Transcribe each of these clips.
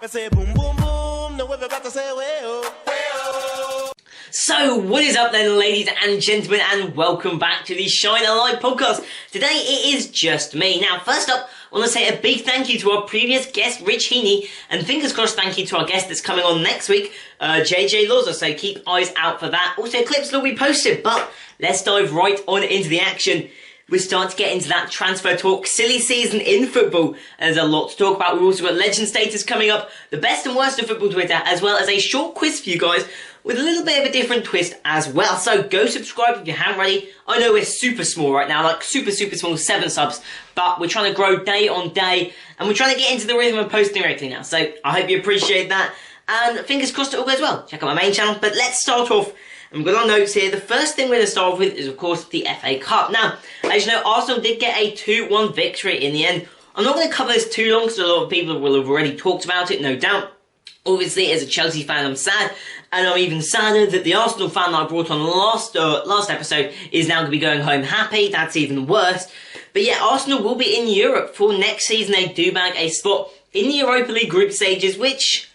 can say boom, boom, boom. Now we're about to say way-oh, way-oh. So, what is up then, ladies and gentlemen, and welcome back to the Shine a Light podcast. Today, it is just me. Now, first up, I want to say a big thank you to our previous guest, Rich Heaney, and fingers crossed thank you to our guest that's coming on next week, JJ Loza, so keep eyes out for that. Also, clips will be posted, but let's dive right on into the action. We're starting to get into that transfer talk, silly season in football. There's a lot to talk about. We've also got legend status coming up, the best and worst of football Twitter, as well as a short quiz for you guys with a little bit of a different twist as well. So go subscribe if you haven't already. I know we're super small right now, like super small, 7 subs, but we're trying to grow day on day, and we're trying to get into the rhythm of posting regularly now. So I hope you appreciate that, and fingers crossed it all goes well. Check out my main channel, but let's start off. And we've got our notes here. The first thing we're going to start off with is, of course, the FA Cup. Now, as you know, Arsenal did get a 2-1 victory in the end. I'm not going to cover this too long, because a lot of people will have already talked about it, no doubt. Obviously, as a Chelsea fan, I'm sad, and I'm even sadder that the Arsenal fan that I brought on last episode is now going to be going home happy. That's even worse. But yeah, Arsenal will be in Europe for next season. They do bag a spot in the Europa League group stages, which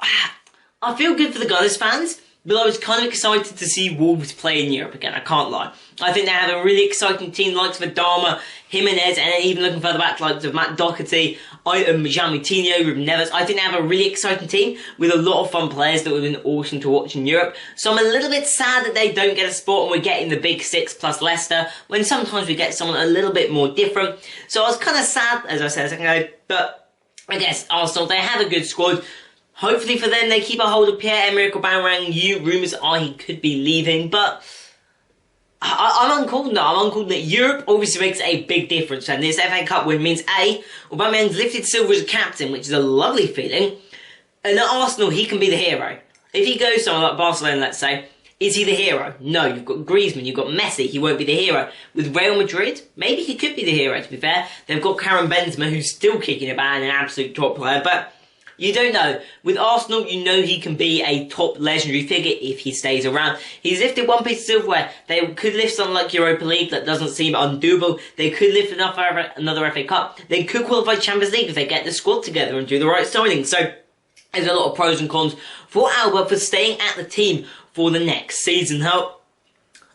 I feel good for the Gunners fans. But I was kind of excited to see Wolves play in Europe again, I can't lie. I think they have a really exciting team, likes of Adama, Jimenez, and then even looking further back, likes of Matt Doherty, Jean Moutinho, Ruben Neves. I think they have a really exciting team with a lot of fun players that would have been awesome to watch in Europe. So I'm a little bit sad that they don't get a spot and we're getting the big 6 plus Leicester, when sometimes we get someone a little bit more different. So I was kind of sad, as I said a second ago, but I guess Arsenal, they have a good squad. Hopefully for them, they keep a hold of Pierre-Emerick Aubameyang. Rumours are he could be leaving, but I'm uncool now. I'm uncool that Europe obviously makes a big difference, and this FA Cup win means A, Aubameyang's lifted silver as a captain, which is a lovely feeling, and at Arsenal, he can be the hero. If he goes somewhere like Barcelona, let's say, is he the hero? No, you've got Griezmann, you've got Messi, he won't be the hero. With Real Madrid, maybe he could be the hero, to be fair. They've got Karim Benzema, who's still kicking about and an absolute top player, but you don't know. With Arsenal, you know he can be a top legendary figure if he stays around. He's lifted one piece of silverware. They could lift something like Europa League. That doesn't seem undoable. They could lift another FA Cup. They could qualify Champions League if they get the squad together and do the right signings. So there's a lot of pros and cons for Albert for staying at the team for the next season. Now,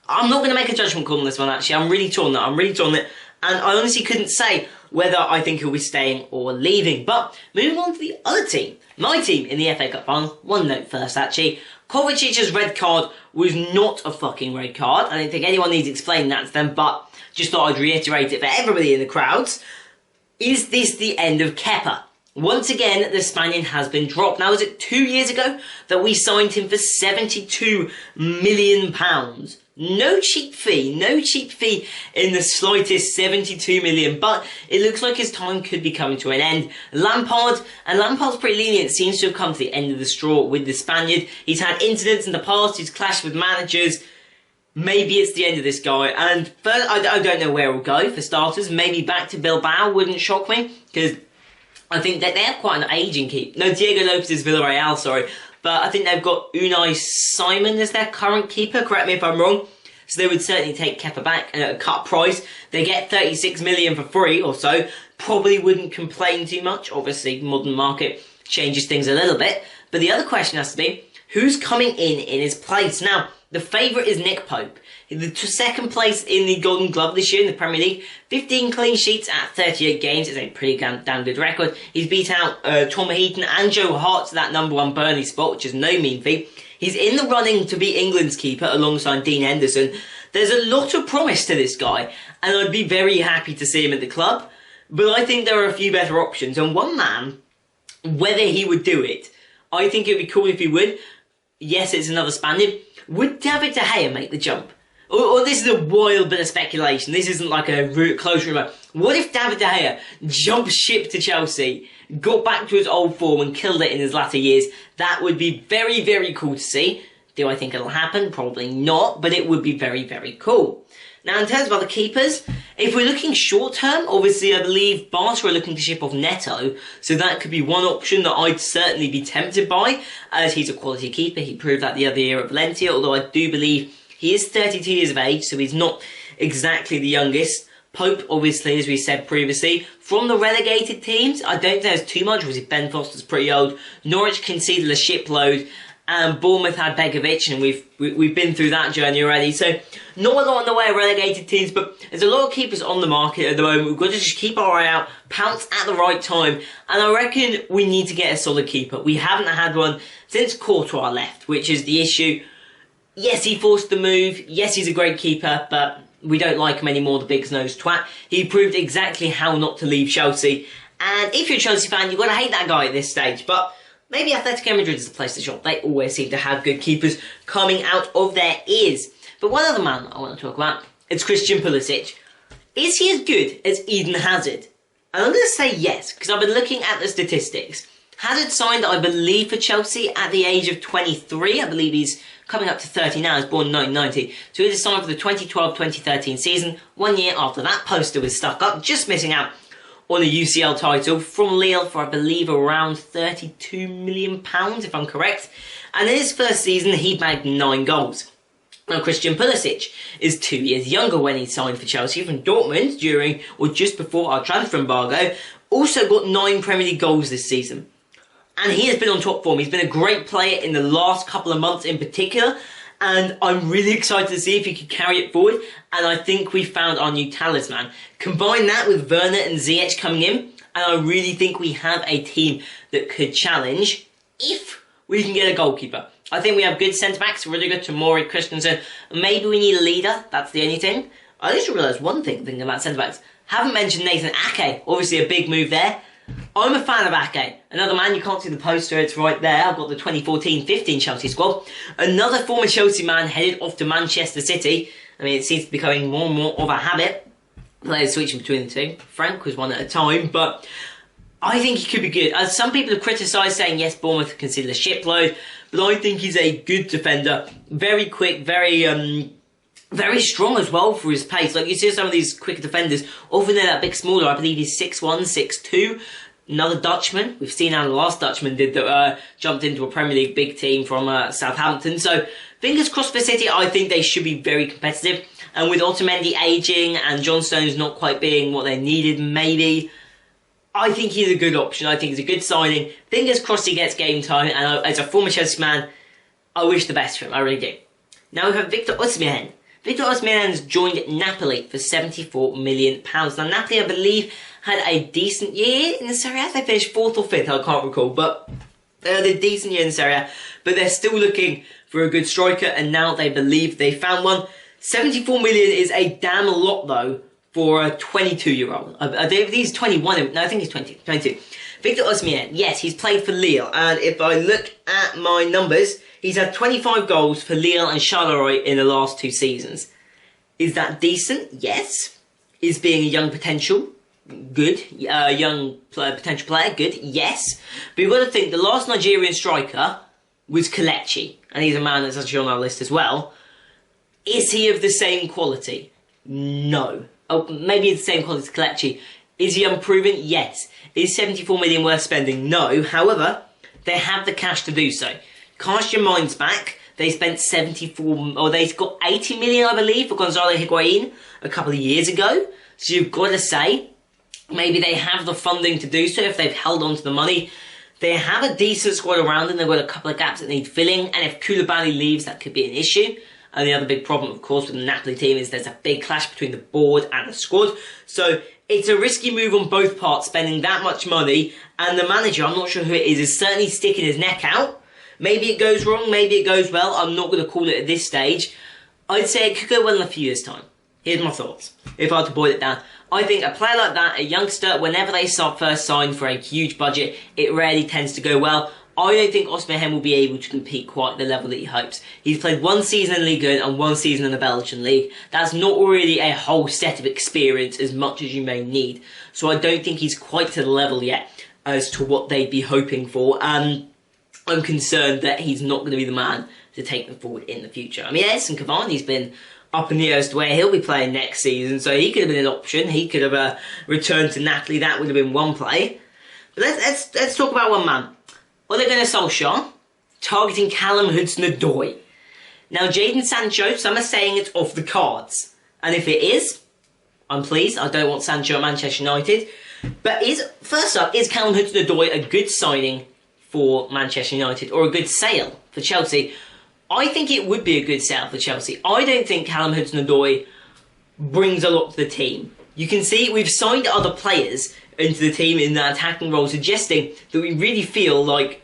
I'm not going to make a judgment call on this one, actually. I'm really torn that. And I honestly couldn't say whether I think he'll be staying or leaving. But moving on to the other team, my team in the FA Cup final. One note first, actually. Kovacic's red card was not a fucking red card. I don't think anyone needs explaining that to them, but just thought I'd reiterate it for everybody in the crowds. Is this the end of Kepa? Once again, the Spaniard has been dropped. Now, was it 2 years ago that we signed him for £72 million? No cheap fee in the slightest, 72 million, but it looks like his time could be coming to an end. Lampard's pretty lenient, seems to have come to the end of the straw with the Spaniard. He's had incidents in the past, he's clashed with managers. Maybe it's the end of this guy, and first, I don't know where he'll go, for starters. Maybe back to Bilbao wouldn't shock me, because I think that they have quite an ageing keep. No, Diego Lopez is Villarreal, sorry. But I think they've got Unai Simon as their current keeper, correct me if I'm wrong. So they would certainly take Kepa back and at a cut price. They get 36 million for free or so. Probably wouldn't complain too much. Obviously, modern market changes things a little bit. But the other question has to be, who's coming in his place? Now, the favourite is Nick Pope. The second place in the Golden Glove this year in the Premier League. 15 clean sheets at 38 games is a pretty damn good record. He's beat out Tom Heaton and Joe Hart to that #1 Burnley spot, which is no mean feat. He's in the running to be England's keeper alongside Dean Henderson. There's a lot of promise to this guy, and I'd be very happy to see him at the club. But I think there are a few better options, and one man, whether he would do it, I think it would be cool if he would. Yes, it's another Spaniard. Would David De Gea make the jump? Or this is a wild bit of speculation. This isn't like a close rumour. What if David De Gea jumped ship to Chelsea, got back to his old form and killed it in his latter years? That would be very, very cool to see. Do I think it'll happen? Probably not, but it would be very, very cool. Now, in terms of other keepers, if we're looking short term, obviously I believe Barca are looking to ship off Neto, so that could be one option that I'd certainly be tempted by, as he's a quality keeper. He proved that the other year at Valencia, although I do believe he is 32 years of age, so he's not exactly the youngest. Pope, obviously, as we said previously. From the relegated teams, I don't think there's too much. Obviously, Ben Foster's pretty old. Norwich conceded a shipload. And Bournemouth had Begovic, and we've been through that journey already. So, not a lot in the way of relegated teams, but there's a lot of keepers on the market at the moment. We've got to just keep our eye out, pounce at the right time, and I reckon we need to get a solid keeper. We haven't had one since Courtois left, which is the issue. Yes, he forced the move. Yes, he's a great keeper, but we don't like him anymore, the big-nosed twat. He proved exactly how not to leave Chelsea. And if you're a Chelsea fan, you've got to hate that guy at this stage, but maybe Atletico Madrid is the place to shop. They always seem to have good keepers coming out of their ears. But one other man I want to talk about is Christian Pulisic. Is he as good as Eden Hazard? And I'm going to say yes, because I've been looking at the statistics. Hazard signed, I believe, for Chelsea at the age of 23. I believe he's coming up to 30 now. He's born in 1990. So he was signed for the 2012-2013 season, 1 year after that poster was stuck up, just missing out on a UCL title from Lille for, I believe, around £32 million, if I'm correct. And in his first season, he bagged 9 goals. Now, Christian Pulisic is 2 years younger when he signed for Chelsea from Dortmund during or just before our transfer embargo. Also got 9 Premier League goals this season. And he has been on top form. He's been a great player in the last couple of months in particular. And I'm really excited to see if he can carry it forward. And I think we found our new talisman. Combine that with Werner and Ziyech coming in, and I really think we have a team that could challenge if we can get a goalkeeper. I think we have good centre-backs, Rudiger, Tomori, Christensen. Maybe we need a leader, that's the only thing. I just realised one thing thinking about centre-backs. Haven't mentioned Nathan Ake, obviously a big move there. I'm a fan of Ake. Another man, you can't see the poster, it's right there. I've got the 2014-15 Chelsea squad. Another former Chelsea man headed off to Manchester City. I mean, it seems to be becoming more and more of a habit. Players switching between the two. Frank was one at a time, but I think he could be good. As some people have criticised, saying, yes, Bournemouth considered a shipload, but I think he's a good defender. Very quick, very strong as well for his pace. Like, you see some of these quicker defenders, often they're that bit smaller. I believe he's 6'1", 6'2". Another Dutchman. We've seen how the last Dutchman did that, jumped into a Premier League big team from Southampton. So, fingers crossed for City. I think they should be very competitive. And with Otamendi ageing and John Stones not quite being what they needed, maybe, I think he's a good option. I think he's a good signing. Fingers crossed he gets game time. And as a former Chelsea man, I wish the best for him. I really do. Now we have Victor Osimhen. Victor Osimhen has joined Napoli for £74 million. Now, Napoli, I believe, had a decent year in the Serie A. They finished 4th or 5th, I can't recall, but they had a decent year in the Serie A. But they're still looking for a good striker, and now they believe they found one. 74 million is a damn lot, though, for a 22-year-old. I think he's 21. No, I think he's 22. Victor Osimhen, yes, he's played for Lille, and if I look at my numbers, he's had 25 goals for Lille and Charleroi in the last 2 seasons. Is that decent? Yes. Is being a young potential good? Potential player good? Yes. But you've got to think, the last Nigerian striker was Kelechi, and he's a man that's actually on our list as well. Is he of the same quality? No. Oh, maybe the same quality as Kelechi. Is he unproven? Yes. Is 74 million worth spending? No. However, they have the cash to do so. Cast your minds back. They spent 74, or they got 80 million, I believe, for Gonzalo Higuain a couple of years ago. So you've got to say, maybe they have the funding to do so if they've held on to the money. They have a decent squad around them. They've got a couple of gaps that need filling. And if Koulibaly leaves, that could be an issue. And the other big problem, of course, with the Napoli team is there's a big clash between the board and the squad. So it's a risky move on both parts, spending that much money. And the manager, I'm not sure who it is certainly sticking his neck out. Maybe it goes wrong, maybe it goes well. I'm not going to call it at this stage. I'd say it could go well in a few years' time. Here's my thoughts, if I had to boil it down. I think a player like that, a youngster, whenever they start first signed for a huge budget, it rarely tends to go well. I don't think Osimhen will be able to compete quite at the level that he hopes. He's played 1 season in Ligue 1 and 1 season in the Belgian League. That's not really a whole set of experience as much as you may need. So I don't think he's quite to the level yet as to what they'd be hoping for. I'm concerned that he's not going to be the man to take them forward in the future. I mean, Edison Cavani's been up in the air as to where he'll be playing next season, so he could have been an option. He could have returned to Napoli. That would have been one play. But let's talk about one man. Ole Gunnar Solskjaer targeting Callum Hudson-Odoi. Now, Jadon Sancho, some are saying it's off the cards. And if it is, I'm pleased. I don't want Sancho at Manchester United. But first up, is Callum Hudson-Odoi a good signing for Manchester United or a good sale for Chelsea? I think it would be a good sale for Chelsea. I don't think Callum Hudson-Odoi brings a lot to the team. You can see we've signed other players into the team in that attacking role, suggesting that we really feel like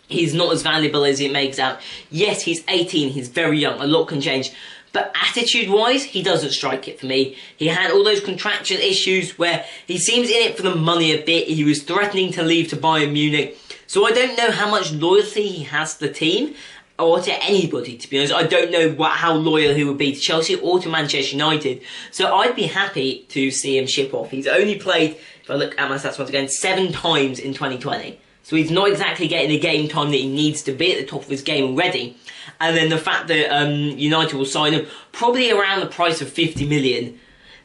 he's not as valuable as it makes out. Yes, he's 18, he's very young, a lot can change. But attitude-wise, he doesn't strike it for me. He had all those contractual issues where he seems in it for the money a bit. He was threatening to leave to Bayern Munich. So I don't know how much loyalty he has to the team or to anybody, to be honest. I don't know how loyal he would be to Chelsea or to Manchester United. So I'd be happy to see him ship off. He's only played, if I look at my stats once again, 7 times in 2020. So he's not exactly getting the game time that he needs to be at the top of his game already. And then the fact that United will sign him probably around the price of 50 million.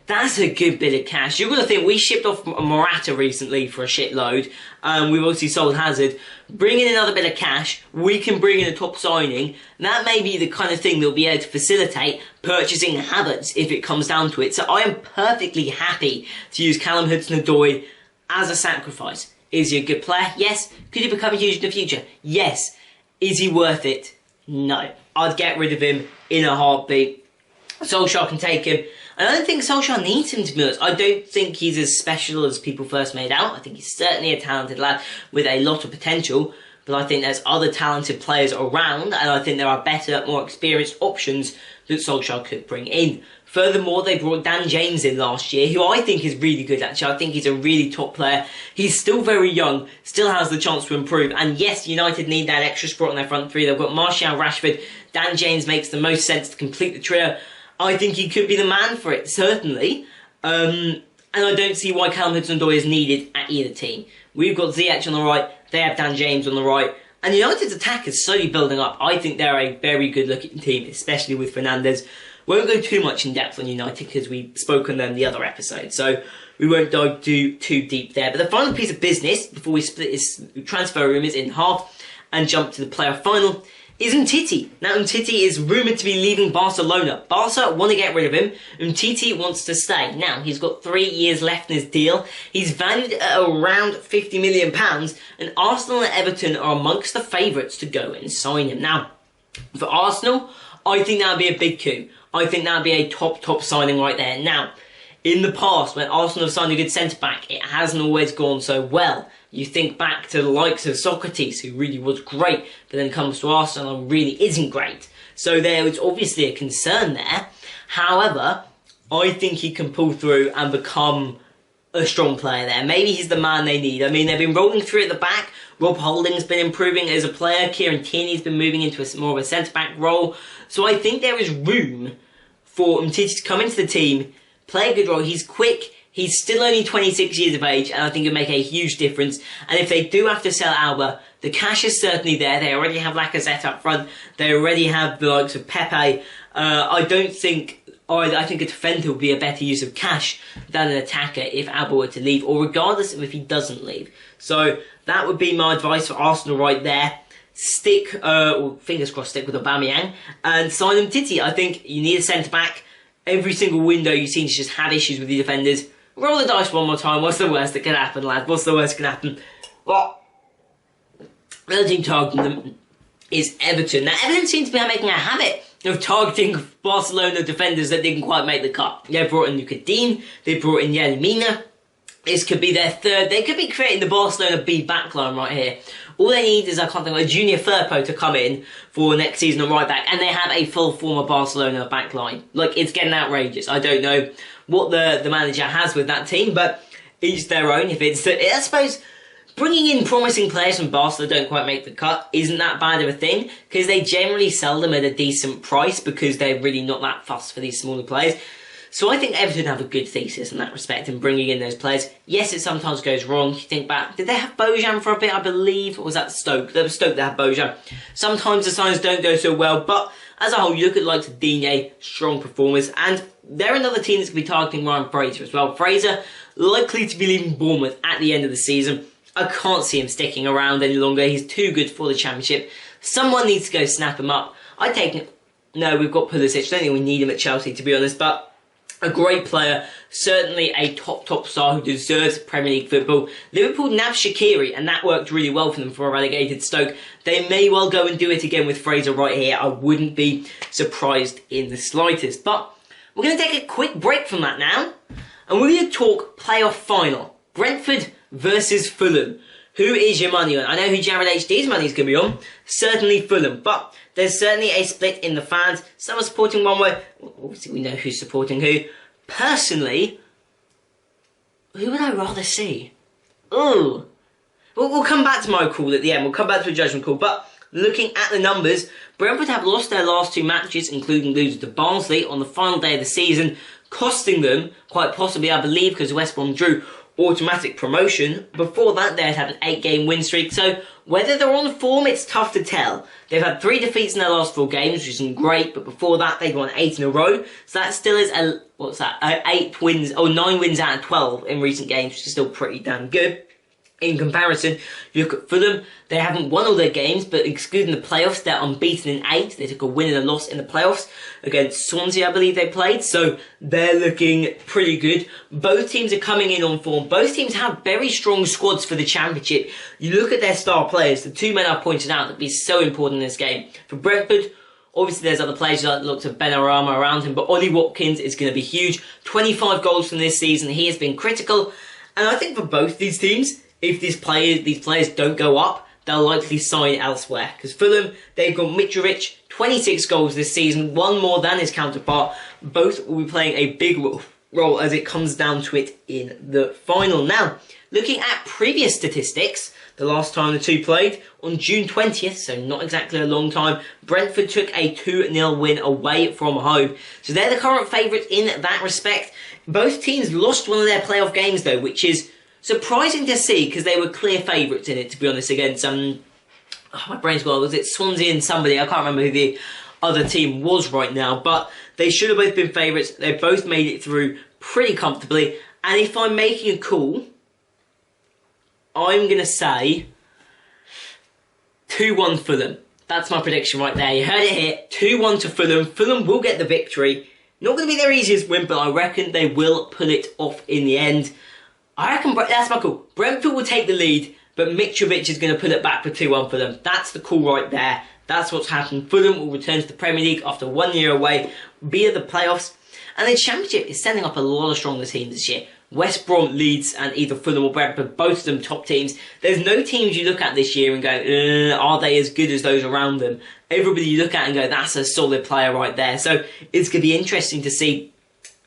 That's a good bit of cash. You've got to think, we shipped off Morata recently for a shitload. We've obviously sold Hazard. Bring in another bit of cash. We can bring in a top signing. That may be the kind of thing that will be able to facilitate purchasing Havertz if it comes down to it. So I am perfectly happy to use Callum Hudson-Odoi as a sacrifice. Is he a good player? Yes. Could he become huge in the future? Yes. Is he worth it? No. I'd get rid of him in a heartbeat. Solskjaer can take him. And I don't think Solskjaer needs him, to be honest. I don't think he's as special as people first made out. I think he's certainly a talented lad with a lot of potential. But I think there's other talented players around, and I think there are better, more experienced options that Solskjaer could bring in. Furthermore, they brought Dan James in last year, who I think is really good, actually. I think he's a really top player. He's still very young, still has the chance to improve. And yes, United need that extra support on their front three. They've got Martial, Rashford. Dan James makes the most sense to complete the trio. I think he could be the man for it, certainly. And I don't see why Callum Hudson-Odoi is needed at either team. We've got Ziyech on the right, they have Dan James on the right. And United's attack is slowly building up. I think they're a very good-looking team, especially with Fernandes. Won't go too much in depth on United because we spoke on them the other episode, so we won't dive too deep there. But the final piece of business before we split this transfer rumours in half and jump to the playoff final is Umtiti. Now Umtiti is rumoured to be leaving Barcelona. Barca want to get rid of him. Umtiti wants to stay. Now he's got 3 years left in his deal. He's valued at around £50 million, and Arsenal and Everton are amongst the favourites to go and sign him. Now, for Arsenal, I think that would be a big coup. I think that would be a top signing right there. Now, in the past, when Arsenal have signed a good centre-back, it hasn't always gone so well. You think back to the likes of Socrates, who really was great, but then comes to Arsenal and really isn't great. So there is obviously a concern there. However, I think he can pull through and become a strong player there. Maybe he's the man they need. I mean, they've been rolling through at the back. Rob Holding's been improving as a player. Kieran Tierney's been moving into more of a centre-back role. So I think there is room for Umtiti to come into the team, play a good role. He's quick. He's still only 26 years of age, and I think it'll make a huge difference. And if they do have to sell Alba, the cash is certainly there. They already have Lacazette up front. They already have the likes of Pepe. I think a defender would be a better use of cash than an attacker if Alba were to leave, or regardless of if he doesn't leave. So that would be my advice for Arsenal right there. Fingers crossed, stick with Aubameyang and sign Umtiti. I think you need a centre-back. Every single window you seem to just have issues with the defenders. Roll the dice one more time. What's the worst that can happen, lad? What's the worst that can happen? Well, the other team targeting them is Everton. Now, Everton seems to be making a habit of targeting Barcelona defenders that didn't quite make the cut. They brought in Luka Dean. They brought in Yerry Mina. This could be their third. They could be creating the Barcelona B backline right here. All they need is, a Junior Firpo to come in for next season on right back, and they have a full former Barcelona backline. Like, it's getting outrageous. I don't know what the manager has with that team, but each their own. I suppose bringing in promising players from Barca that don't quite make the cut isn't that bad of a thing, because they generally sell them at a decent price because they're really not that fussed for these smaller players. So I think Everton have a good thesis in that respect in bringing in those players. Yes, it sometimes goes wrong. You think back, did they have Bojan for a bit, I believe? Or was that Stoke? There was Stoke that had Bojan. Sometimes the signs don't go so well, but as a whole, you look at like Digne, strong performers, and they're another team that's going to be targeting Ryan Fraser as well. Fraser, likely to be leaving Bournemouth at the end of the season. I can't see him sticking around any longer. He's too good for the Championship. Someone needs to go snap him up. I take him. No, we've got Pulisic. I don't think we need him at Chelsea, to be honest, but A great player, certainly a top star who deserves Premier League football. Liverpool nabbed Shaqiri, and that worked really well for them for a relegated Stoke. They may well go and do it again with Fraser right here. I wouldn't be surprised in the slightest. But we're going to take a quick break from that now, and we're going to talk playoff final. Brentford versus Fulham. Who is your money on? I know who Jared HD's money is going to be on. Certainly Fulham. But there's certainly a split in the fans. Some are supporting one way. Obviously, we know who's supporting who. Personally, who would I rather see? Ooh. We'll come back to my call at the end. We'll come back to a judgment call. But looking at the numbers, Brentford have lost their last 2 matches, including losing to Barnsley on the final day of the season, costing them, quite possibly, I believe, because West Brom drew, automatic promotion. Before that, they had an 8-game win streak, so whether they're on form, it's tough to tell. They've had 3 defeats in their last 4 games, which isn't great, but before that, they'd won 8 in a row, so that still is 8 wins, or 9 wins out of 12 in recent games, which is still pretty damn good. In comparison, you look at Fulham, they haven't won all their games, but excluding the playoffs, they're unbeaten in 8. They took a win and a loss in the playoffs against Swansea, I believe they played, so they're looking pretty good. Both teams are coming in on form. Both teams have very strong squads for the Championship. You look at their star players, the 2 men I've pointed out that be so important in this game. For Brentford, obviously there's other players like looked at Benrahma around him, but Ollie Watkins is going to be huge. 25 goals from this season, he has been critical, and I think for both these teams, if these players don't go up, they'll likely sign elsewhere. Because Fulham, they've got Mitrovic, 26 goals this season, 1 more than his counterpart. Both will be playing a big role as it comes down to it in the final. Now, looking at previous statistics, the last time the two played, on June 20th, so not exactly a long time, Brentford took a 2-0 win away from home. So they're the current favourites in that respect. Both teams lost one of their playoff games though, which is surprising to see, because they were clear favourites in it, to be honest, against, my brain's gone, was it Swansea and somebody? I can't remember who the other team was right now, but they should have both been favourites. They both made it through pretty comfortably, and if I'm making a call, I'm going to say 2-1 Fulham. That's my prediction right there. You heard it here, 2-1 to Fulham. Fulham will get the victory. Not going to be their easiest win, but I reckon they will pull it off in the end. I reckon that's my call. Brentford will take the lead, but Mitrovic is going to pull it back for 2-1 for them. That's the call right there. That's what's happened. Fulham will return to the Premier League after 1 year away, be at the playoffs. And the Championship is sending up a lot of stronger teams this year. West Brom, Leeds, and either Fulham or Brentford, both of them top teams. There's no teams you look at this year and go, are they as good as those around them? Everybody you look at and go, that's a solid player right there. So it's going to be interesting to see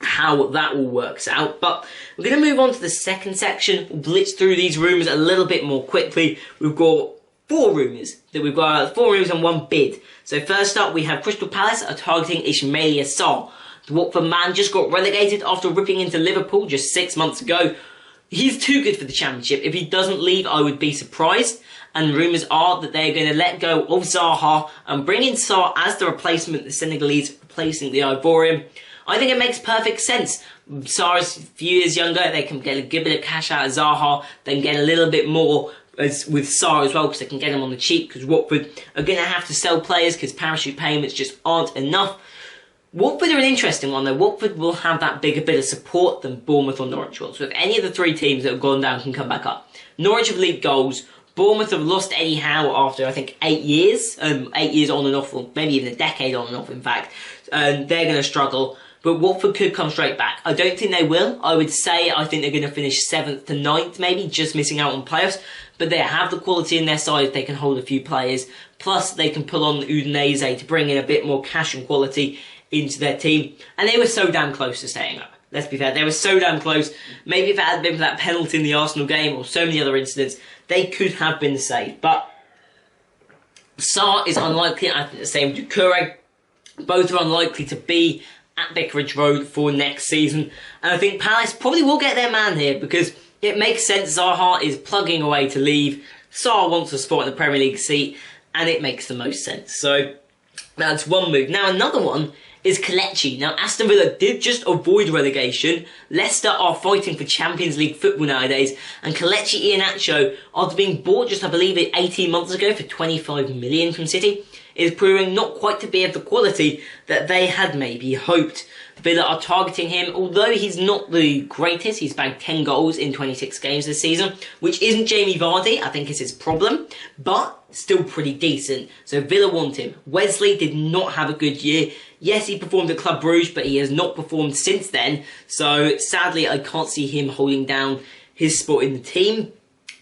how that all works out. But we're going to move on to the second section. We'll blitz through these rumours a little bit more quickly. We've got 4 rumours. We've got 4 rumours and 1 bid. So first up, we have Crystal Palace are targeting Ismaila Sarr. The Watford man just got relegated after ripping into Liverpool just 6 months ago. He's too good for the Championship. If he doesn't leave, I would be surprised. And rumours are that they're going to let go of Zaha and bring in Sarr as the replacement, the Senegalese replacing the Ivorian. I think it makes perfect sense. Sarr's a few years younger, they can get a good bit of cash out of Zaha, then get a little bit more with Sarr as well, because they can get him on the cheap, because Watford are going to have to sell players because parachute payments just aren't enough. Watford are an interesting one though. Watford will have that bigger bit of support than Bournemouth or Norwich will. So if any of the 3 teams that have gone down can come back up. Norwich have leaked goals. Bournemouth have lost Eddie Howe after, I think, 8 years. 8 years on and off, or maybe even a decade on and off, in fact. And they're going to struggle. But Watford could come straight back. I don't think they will. I would say I think they're going to finish 7th to 9th, maybe, just missing out on playoffs. But they have the quality in their side. They can hold a few players. Plus, they can pull on Udinese to bring in a bit more cash and quality into their team. And they were so damn close to staying up. Let's be fair, they were so damn close. Maybe if it hadn't been for that penalty in the Arsenal game or so many other incidents, they could have been saved. But Sarr is unlikely. I think the same with Doucouré. Both are unlikely to be at Vicarage Road for next season. And I think Palace probably will get their man here, because it makes sense. Zaha is plugging away to leave. Sarr wants a spot in the Premier League seat, and it makes the most sense. So that's one move. Now another one is Kelechi. Now Aston Villa did just avoid relegation. Leicester are fighting for Champions League football nowadays, and Kelechi Iheanacho, after being bought just, I believe, 18 months ago for 25 million from City, is proving not quite to be of the quality that they had maybe hoped. Villa are targeting him, although he's not the greatest. He's bagged 10 goals in 26 games this season, which isn't Jamie Vardy. I think is his problem, but still pretty decent. So Villa want him. Wesley did not have a good year. Yes, he performed at Club Brugge, but he has not performed since then. So sadly, I can't see him holding down his spot in the team.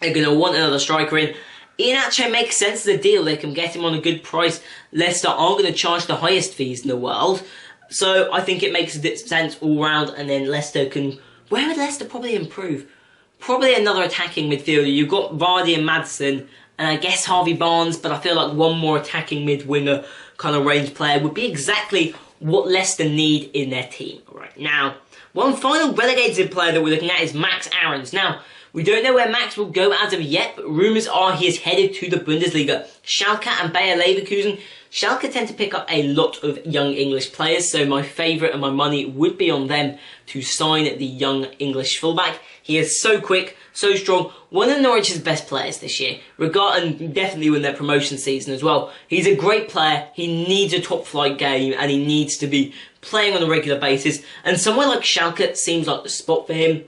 They're going to want another striker in. Iheanacho makes sense as a deal. They can get him on a good price. Leicester aren't going to charge the highest fees in the world. So I think it makes sense all round. And then Leicester can... Where would Leicester probably improve? Probably another attacking midfielder. You've got Vardy and Maddison, and I guess Harvey Barnes, but I feel like one more attacking mid-winger kind of range player would be exactly what Leicester need in their team. All right, now, one final relegated player that we're looking at is Max Aarons. Now, we don't know where Max will go as of yet, but rumours are he is headed to the Bundesliga. Schalke and Bayer Leverkusen. Schalke tend to pick up a lot of young English players, so my favourite and my money would be on them to sign the young English fullback. He is so quick, so strong, one of Norwich's best players this year, and definitely win their promotion season as well. He's a great player, he needs a top flight game, and he needs to be playing on a regular basis, and somewhere like Schalke seems like the spot for him.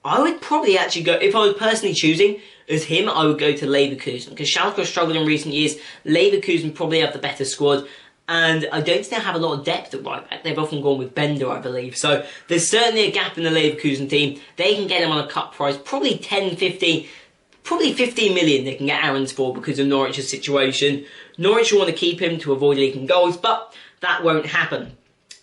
I would probably actually go, if I was personally choosing as him, I would go to Leverkusen, because Schalke have struggled in recent years. Leverkusen probably have the better squad, and I don't think they have a lot of depth at right back. They've often gone with Bender, I believe. So there's certainly a gap in the Leverkusen team. They can get him on a cut price, probably 10, 15, probably 15 million they can get Aarons for because of Norwich's situation. Norwich will want to keep him to avoid leaking goals, but that won't happen.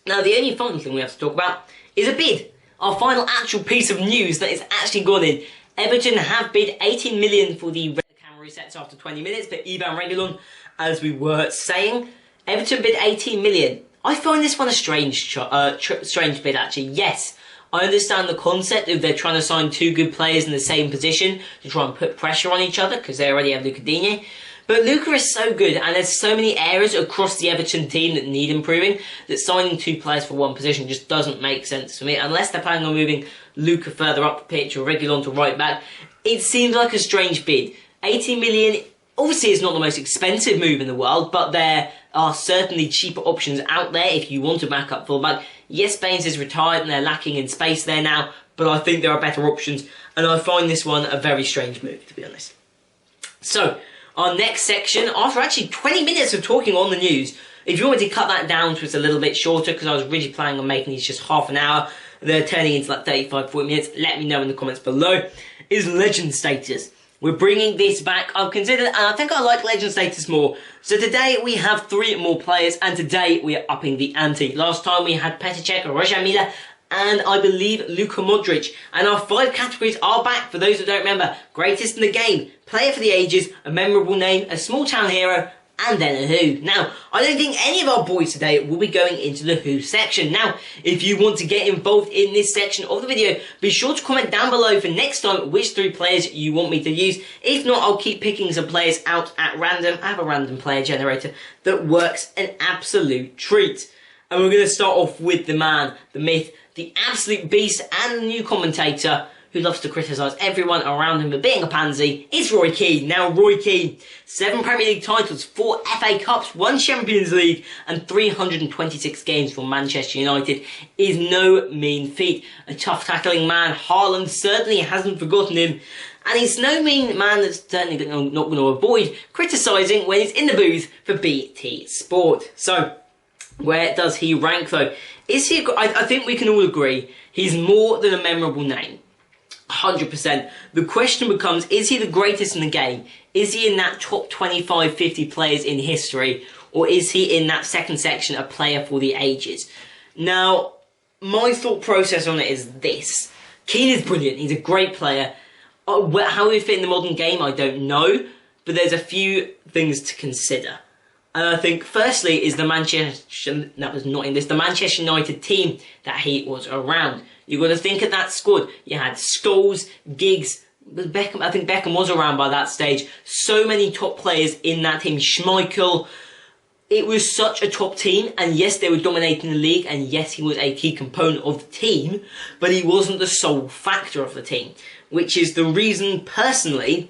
Now, the only final thing we have to talk about is a bid. Our final actual piece of news that is actually gone in. Everton have bid 18 million for the red camera resets after 20 minutes, but Ivan Reguilon, as we were saying, Everton bid 18 million. I find this one a strange bid, actually. Yes, I understand the concept of they're trying to sign two good players in the same position to try and put pressure on each other because they already have Luca Digne. But Luca is so good, and there's so many areas across the Everton team that need improving, that signing two players for one position just doesn't make sense for me. Unless they're planning on moving Luca further up the pitch or Reguilon to right back, it seems like a strange bid. 18 million, obviously it's not the most expensive move in the world, but there are certainly cheaper options out there if you want a backup fullback. Yes, Baines is retired and they're lacking in space there now, but I think there are better options, and I find this one a very strange move, to be honest. So, our next section, after actually 20 minutes of talking on the news, if you want me to cut that down to it's a little bit shorter, because I was really planning on making these just half an hour, they're turning into like 35, 40 minutes, let me know in the comments below, is legend status. We're bringing this back. I've considered, and I think I like legend status more. So today we have 3 more players, and today we are upping the ante. Last time we had Petr Cech, Roger Milla, and I believe Luka Modric. And our 5 categories are back, for those that don't remember. Greatest in the game, player for the ages, a memorable name, a small town hero, and then a Who. Now, I don't think any of our boys today will be going into the Who section. Now, if you want to get involved in this section of the video, be sure to comment down below for next time which 3 players you want me to use. If not, I'll keep picking some players out at random. I have a random player generator that works an absolute treat. And we're going to start off with the man, the myth, the absolute beast, and the new commentator who loves to criticise everyone around him for being a pansy. It's Roy Keane. Now, Roy Keane, 7 Premier League titles, 4 FA Cups, 1 Champions League, and 326 games for Manchester United is no mean feat. A tough tackling man, Haaland certainly hasn't forgotten him. And he's no mean man that's certainly not going to avoid criticising when he's in the booth for BT Sport. So, where does he rank though? Is he? I think we can all agree he's more than a memorable name. 100%. The question becomes, is he the greatest in the game? Is he in that top 25, 50 players in history? Or is he in that second section, a player for the ages? Now, my thought process on it is this. Keane is brilliant. He's a great player. How he fit in the modern game, I don't know. But there's a few things to consider. And I think, firstly, is the Manchester United team that he was around. You've got to think of that squad. You had Scholes, Giggs, Beckham. I think Beckham was around by that stage. So many top players in that team. Schmeichel. It was such a top team. And yes, they were dominating the league. And yes, he was a key component of the team. But he wasn't the sole factor of the team. Which is the reason, personally,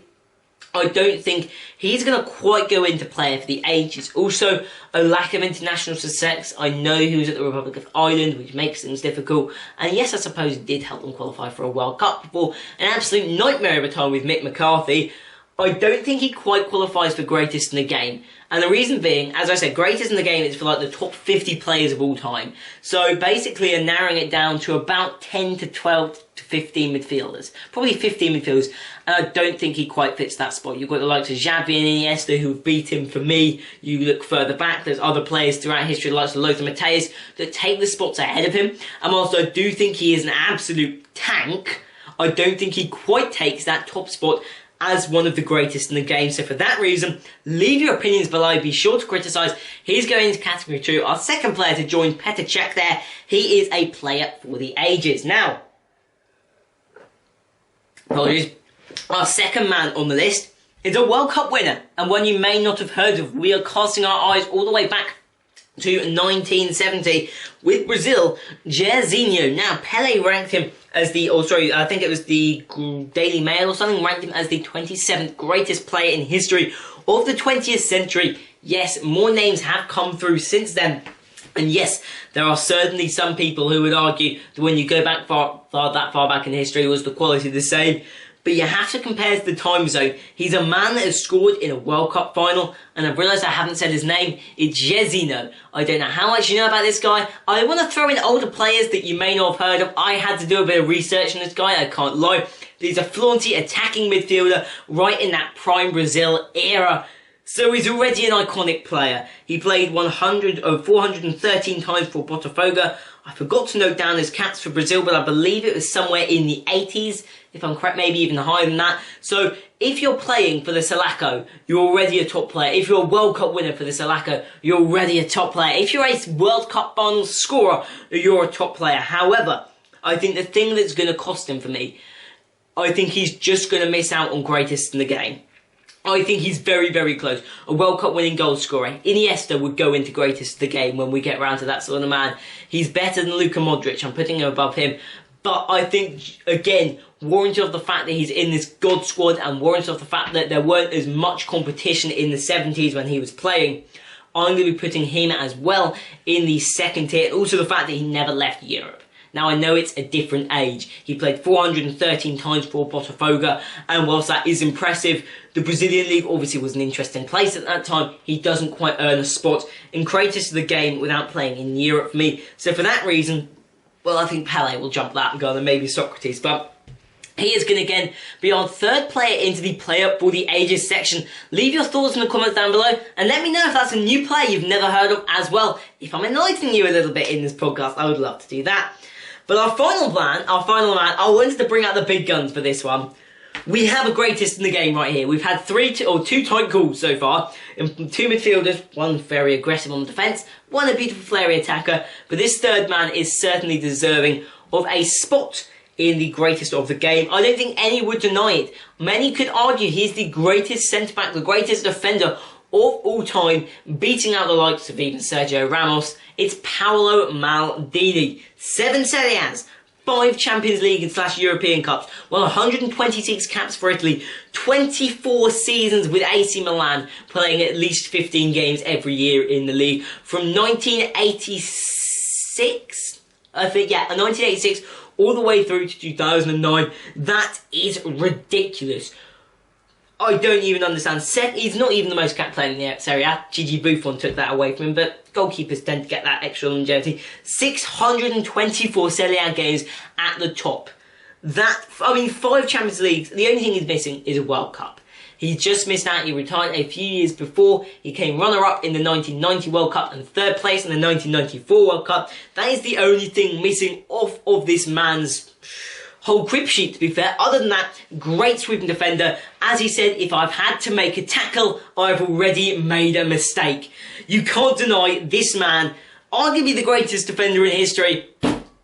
I don't think he's going to quite go into player for the ages. Also, a lack of international success. I know he was at the Republic of Ireland, which makes things difficult. And yes, I suppose it did help them qualify for a World Cup before an absolute nightmare of a time with Mick McCarthy. I don't think he quite qualifies for greatest in the game. And the reason being, as I said, greatest in the game is for like the top 50 players of all time. So basically you're narrowing it down to about 10 to 12 to 15 midfielders. Probably 15 midfielders. And I don't think he quite fits that spot. You've got the likes of Xavi and Iniesta who have beat him for me. You look further back, there's other players throughout history, the likes of Lothar Matthäus, that take the spots ahead of him. And whilst I do think he is an absolute tank, I don't think he quite takes that top spot as one of the greatest in the game. So for that reason, leave your opinions below. Be sure to criticise. He's going into category 2. Our second player to join Petr Cech there. He is a player for the ages. Now, apologies. Our second man on the list is a World Cup winner, and one you may not have heard of. We are casting our eyes all the way back to 1970 with Brazil, Jairzinho. Now, Pelé ranked him as I think it was the Daily Mail or something, ranked him as the 27th greatest player in history of the 20th century. Yes, more names have come through since then. And yes, there are certainly some people who would argue that when you go back that far back in history, was the quality the same? But you have to compare to the time zone. He's a man that has scored in a World Cup final, and I've realised I haven't said his name. It's Jairzinho. I don't know how much you know about this guy. I want to throw in older players that you may not have heard of. I had to do a bit of research on this guy, I can't lie. He's a flaunty attacking midfielder right in that prime Brazil era. So he's already an iconic player. He played 413 times for Botafogo. I forgot to note down his caps for Brazil, but I believe it was somewhere in the 80s, if I'm correct, maybe even higher than that. So if you're playing for the Sulaco, you're already a top player. If you're a World Cup winner for the Sulaco, you're already a top player. If you're a World Cup final scorer, you're a top player. However, I think the thing that's going to cost him for me, I think he's just going to miss out on greatest in the game. I think he's very, very close. A World Cup winning goal scorer. Iniesta would go into greatest of the game when we get around to that sort of man. He's better than Luka Modric. I'm putting him above him. But I think, again, warranted of the fact that he's in this God squad and warranted of the fact that there weren't as much competition in the 70s when he was playing, I'm going to be putting him as well in the second tier. Also the fact that he never left Europe. Now, I know it's a different age. He played 413 times for Botafogo, and whilst that is impressive, the Brazilian League obviously was an interesting place at that time. He doesn't quite earn a spot in greatest of the game without playing in Europe for me. So for that reason, well, I think Pelé will jump that and go on, and maybe Socrates. But he is going to, again, be our third player into the player for the ages section. Leave your thoughts in the comments down below, and let me know if that's a new player you've never heard of as well. If I'm enlightening you a little bit in this podcast, I would love to do that. But our final man, I wanted to bring out the big guns for this one. We have a greatest in the game right here. We've had two tight calls so far. Two midfielders, one very aggressive on defence, one a beautiful flary attacker. But this third man is certainly deserving of a spot in the greatest of the game. I don't think any would deny it. Many could argue he's the greatest centre-back, the greatest defender of all time, beating out the likes of even Sergio Ramos. It's Paolo Maldini. 7 Serie A's, 5 Champions League / European Cups, 126 caps for Italy, 24 seasons with AC Milan, playing at least 15 games every year in the league. From 1986, I think, yeah, 1986 all the way through to 2009. That is ridiculous. I don't even understand. He's not even the most capped player in the Serie A. Gigi Buffon took that away from him, but goalkeepers tend to get that extra longevity. 624 Serie A games at the top. 5 Champions Leagues. The only thing he's missing is a World Cup. He just missed out. He retired a few years before. He came runner-up in the 1990 World Cup and 3rd place in the 1994 World Cup. That is the only thing missing off of this man's whole crib sheet, to be fair. Other than that, great sweeping defender. As he said, if I've had to make a tackle, I've already made a mistake. You can't deny this man, arguably the greatest defender in history.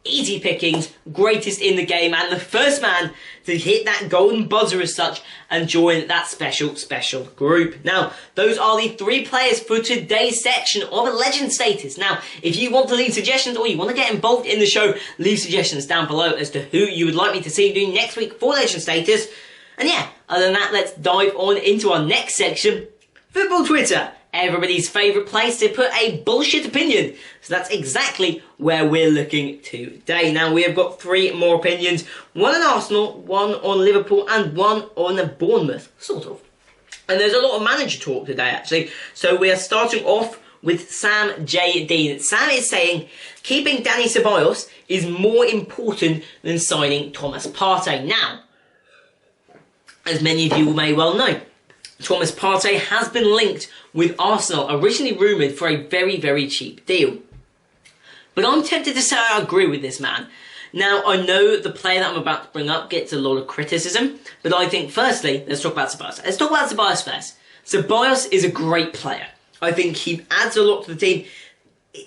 Easy pickings, greatest in the game, and the first man to hit that golden buzzer as such and join that special group. Now, those are the 3 players for today's section of a legend status. Now, if you want to leave suggestions or you want to get involved in the show, leave suggestions down below as to who you would like me to see doing next week for legend status. And yeah, other than that, let's dive on into our next section, Football Twitter. Everybody's favourite place to put a bullshit opinion. So that's exactly where we're looking today. Now, we have got 3 more opinions. One on Arsenal, one on Liverpool, and one on Bournemouth, sort of. And there's a lot of manager talk today, actually. So we are starting off with Sam J. Dean. Sam is saying, keeping Dani Ceballos is more important than signing Thomas Partey. Now, as many of you may well know, Thomas Partey has been linked with Arsenal, originally rumoured for a very, very cheap deal. But I'm tempted to say I agree with this man. Now, I know the player that I'm about to bring up gets a lot of criticism, but I think, firstly, let's talk about Ceballos. Let's talk about Ceballos first. Ceballos is a great player. I think he adds a lot to the team.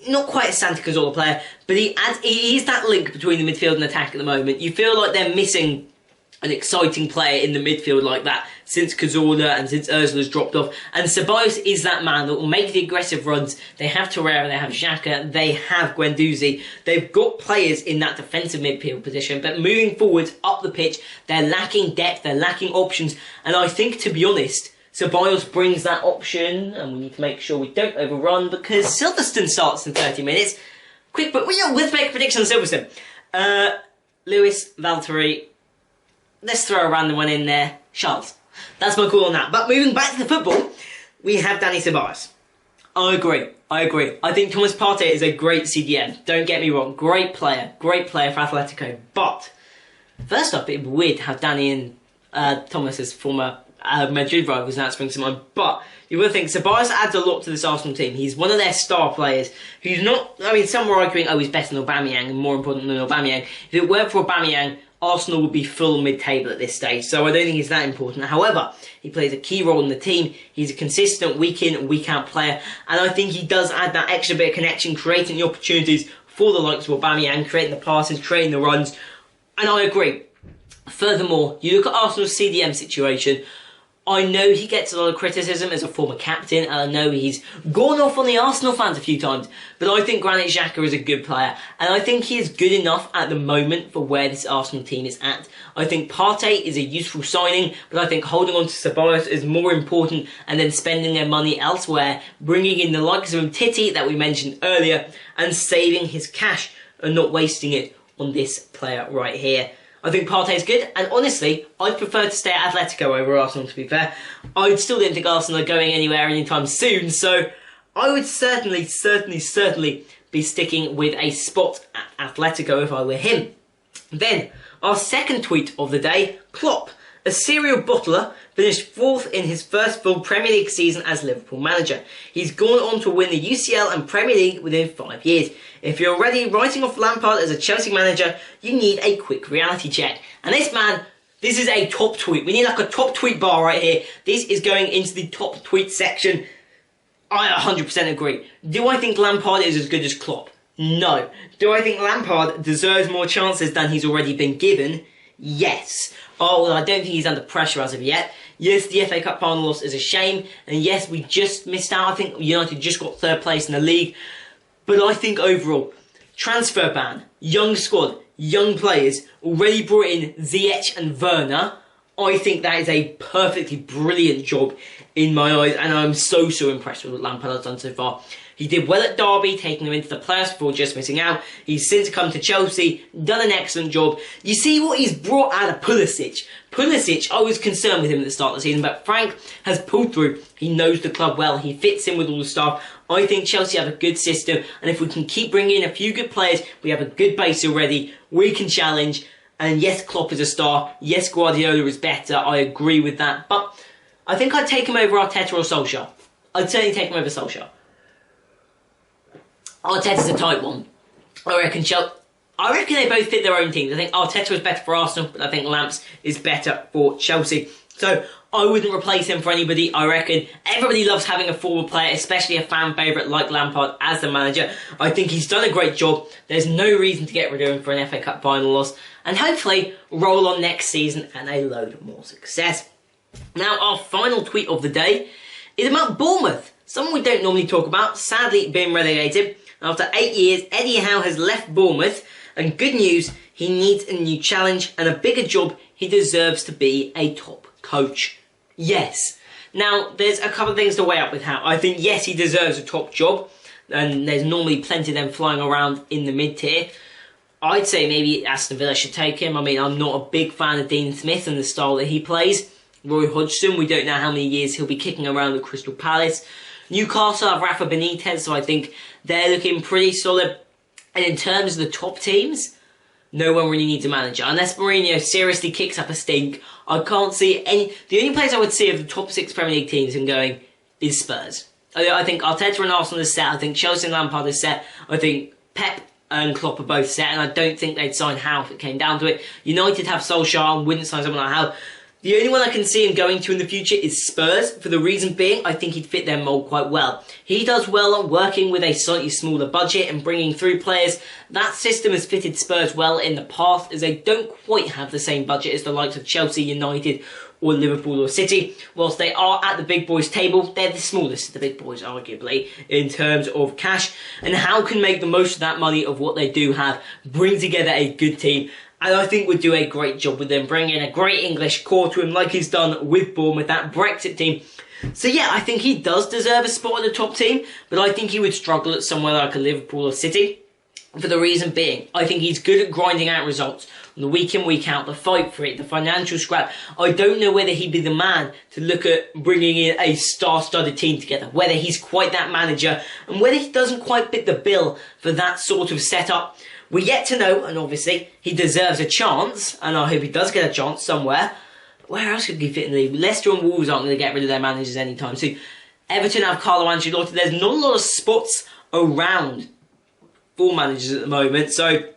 Not quite a Santi Cazorla player, but he is that link between the midfield and attack at the moment. You feel like they're missing an exciting player in the midfield like that since Cazorla and since Ozil's dropped off. And Ceballos is that man that will make the aggressive runs. They have Torreira, they have Xhaka, they have Guendouzi. They've got players in that defensive midfield position, but moving forwards up the pitch, they're lacking depth, they're lacking options. And I think, to be honest, Ceballos brings that option, and we need to make sure we don't overrun because Silverstone starts in 30 minutes. Quick, but let's make a prediction on Silverstone. Lewis, Valtteri. Let's throw a random one in there. Charles. That's my call on that. But moving back to the football, we have Dani Ceballos. I agree. I think Thomas Partey is a great CDM. Don't get me wrong. Great player for Atletico. But, first up, it'd be weird to have Dani and Thomas's former Madrid rivals now spring to mind. But, you will think Ceballos adds a lot to this Arsenal team. He's one of their star players who's not... I mean, some were arguing, he's better than Aubameyang and more important than Aubameyang. If it weren't for Aubameyang, Arsenal would be full mid-table at this stage, so I don't think he's that important. However, he plays a key role in the team. He's a consistent week-in and week-out player, and I think he does add that extra bit of connection, creating the opportunities for the likes of Aubameyang, creating the passes, creating the runs, and I agree. Furthermore, you look at Arsenal's CDM situation. I know he gets a lot of criticism as a former captain, and I know he's gone off on the Arsenal fans a few times, but I think Granit Xhaka is a good player, and I think he is good enough at the moment for where this Arsenal team is at. I think Partey is a useful signing, but I think holding on to Ceballos is more important, and then spending their money elsewhere, bringing in the likes of Titi that we mentioned earlier, and saving his cash and not wasting it on this player right here. I think Partey's good, and honestly, I'd prefer to stay at Atletico over Arsenal, to be fair. I still don't think Arsenal are going anywhere anytime soon, so I would certainly be sticking with a spot at Atletico if I were him. Then, our second tweet of the day, Klopp, a serial bottler, finished 4th in his first full Premier League season as Liverpool manager. He's gone on to win the UCL and Premier League within 5 years. If you're already writing off Lampard as a Chelsea manager, you need a quick reality check. And this man, this is a top tweet. We need like a top tweet bar right here. This is going into the top tweet section. I 100% agree. Do I think Lampard is as good as Klopp? No. Do I think Lampard deserves more chances than he's already been given? Yes. Oh, well, I don't think he's under pressure as of yet. Yes, the FA Cup final loss is a shame. And yes, we just missed out. I think United just got 3rd place in the league. But I think overall, transfer ban, young squad, young players, already brought in Ziyech and Werner. I think that is a perfectly brilliant job in my eyes. And I'm so impressed with what Lampard has done so far. He did well at Derby, taking them into the playoffs before just missing out. He's since come to Chelsea, done an excellent job. You see what he's brought out of Pulisic. Pulisic, I was concerned with him at the start of the season, but Frank has pulled through. He knows the club well. He fits in with all the staff. I think Chelsea have a good system, and if we can keep bringing in a few good players, we have a good base already. We can challenge. And yes, Klopp is a star. Yes, Guardiola is better. I agree with that. But I think I'd take him over Arteta or Solskjaer. I'd certainly take him over Solskjaer. Arteta's a tight one. I reckon they both fit their own teams. I think Arteta is better for Arsenal, but I think Lamps is better for Chelsea. So I wouldn't replace him for anybody. I reckon everybody loves having a forward player, especially a fan favourite like Lampard as the manager. I think he's done a great job. There's no reason to get rid of him for an FA Cup final loss. And hopefully roll on next season and a load more success. Now our final tweet of the day is about Bournemouth. Someone we don't normally talk about, sadly being relegated. After 8 years, Eddie Howe has left Bournemouth, and good news, he needs a new challenge and a bigger job he deserves to be a top coach. Yes. Now, there's a couple of things to weigh up with how. I think, yes, he deserves a top job, and there's normally plenty of them flying around in the mid-tier. I'd say maybe Aston Villa should take him. I mean, I'm not a big fan of Dean Smith and the style that he plays. Roy Hodgson, we don't know how many years he'll be kicking around at Crystal Palace. Newcastle have Rafa Benitez, so I think they're looking pretty solid. And in terms of the top teams, no one really needs a manager. Unless Mourinho seriously kicks up a stink, I can't see any... The only place I would see of the top 6 Premier League teams and going is Spurs. I think Arteta and Arsenal is set. I think Chelsea and Lampard is set. I think Pep and Klopp are both set, and I don't think they'd sign Howe if it came down to it. United have Solskjaer and wouldn't sign someone like Howe. The only one I can see him going to in the future is Spurs, for the reason being I think he'd fit their mould quite well. He does well on working with a slightly smaller budget and bringing through players. That system has fitted Spurs well in the past, as they don't quite have the same budget as the likes of Chelsea, United or Liverpool or City. Whilst they are at the big boys table, they're the smallest of the big boys, arguably, in terms of cash. And how can make the most of that money of what they do have, bring together a good team. And I think would do a great job with them, bringing in a great English core to him like he's done with Bournemouth, that Brexit team. So yeah, I think he does deserve a spot in the top team, but I think he would struggle at somewhere like a Liverpool or City. For the reason being, I think he's good at grinding out results. On the week in, week out, the fight for it, the financial scrap. I don't know whether he'd be the man to look at bringing in a star-studded team together. Whether he's quite that manager, and whether he doesn't quite fit the bill for that sort of setup. We're yet to know, and obviously, he deserves a chance, and I hope he does get a chance somewhere. Where else could he fit in the league? Leicester and Wolves aren't going to get rid of their managers anytime soon. Everton have Carlo Ancelotti. There's not a lot of spots around for managers at the moment, so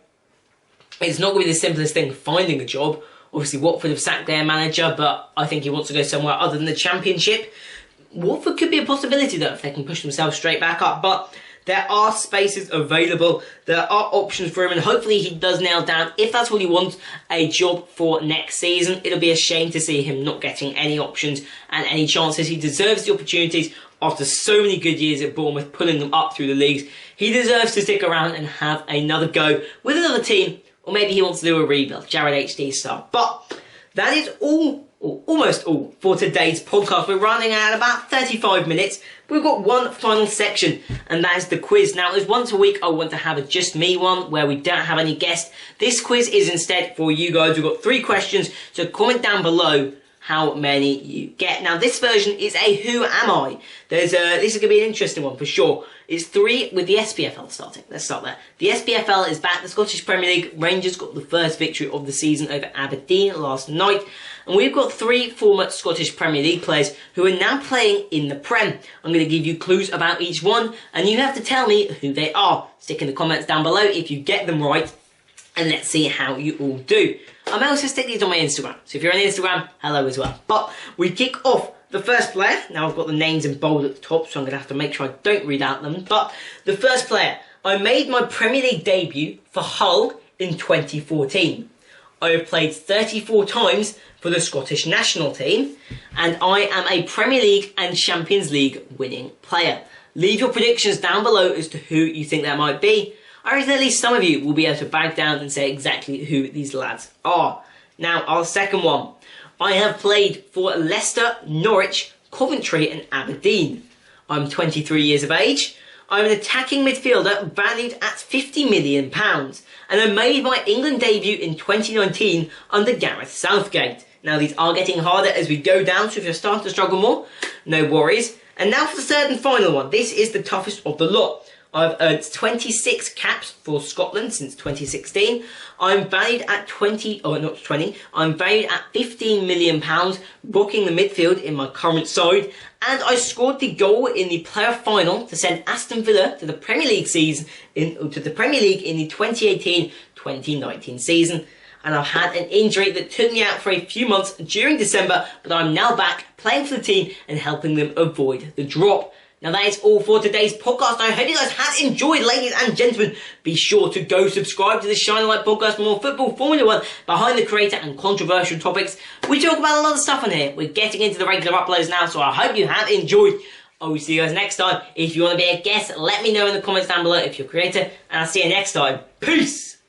it's not going to be the simplest thing finding a job. Obviously, Watford have sacked their manager, but I think he wants to go somewhere other than the Championship. Watford could be a possibility, though, if they can push themselves straight back up, but there are spaces available, there are options for him, and hopefully he does nail down, if that's what he wants, a job for next season. It'll be a shame to see him not getting any options and any chances. He deserves the opportunities after so many good years at Bournemouth, pulling them up through the leagues. He deserves to stick around and have another go with another team, or maybe he wants to do a rebuild, Jared HD style. But that is all, or almost all, for today's podcast. We're running at about 35 minutes. We've got one final section, and that is the quiz. Now, there's once a week I want to have a Just Me one, where we don't have any guests. This quiz is instead for you guys. We've got 3 questions, so comment down below how many you get. Now, this version is a Who Am I? This is going to be an interesting one for sure. It's 3 with the SPFL starting. Let's start there. The SPFL is back. The Scottish Premier League. Rangers got the first victory of the season over Aberdeen last night. And we've got 3 former Scottish Premier League players who are now playing in the Prem. I'm going to give you clues about each one, and you have to tell me who they are. Stick in the comments down below if you get them right, and let's see how you all do. I may also stick these on my Instagram, so if you're on Instagram, hello as well. But we kick off the first player. Now I've got the names in bold at the top, so I'm going to have to make sure I don't read out them. But the first player, I made my Premier League debut for Hull in 2014. I have played 34 times for the Scottish national team, and I am a Premier League and Champions League winning player. Leave your predictions down below as to who you think that might be. I reckon at least some of you will be able to bag down and say exactly who these lads are. Now, our second one. I have played for Leicester, Norwich, Coventry and Aberdeen. I'm 23 years of age. I'm an attacking midfielder valued at £50 million. And I made my England debut in 2019 under Gareth Southgate. Now, these are getting harder as we go down, so if you're starting to struggle more, no worries. And now for the third and final one. This is the toughest of the lot. I've earned 26 caps for Scotland since 2016. I'm valued at I'm valued at £15 million, booking the midfield in my current side, and I scored the goal in the playoff final to send Aston Villa to the Premier League in the 2018-2019 season. And I've had an injury that took me out for a few months during December, but I'm now back playing for the team and helping them avoid the drop. Now that is all for today's podcast. I hope you guys have enjoyed, ladies and gentlemen. Be sure to go subscribe to the Shining Light podcast for more football, Formula 1, behind the creator and controversial topics. We talk about a lot of stuff on here. We're getting into the regular uploads now, so I hope you have enjoyed. I will see you guys next time. If you want to be a guest, let me know in the comments down below if you're a creator, and I'll see you next time. Peace!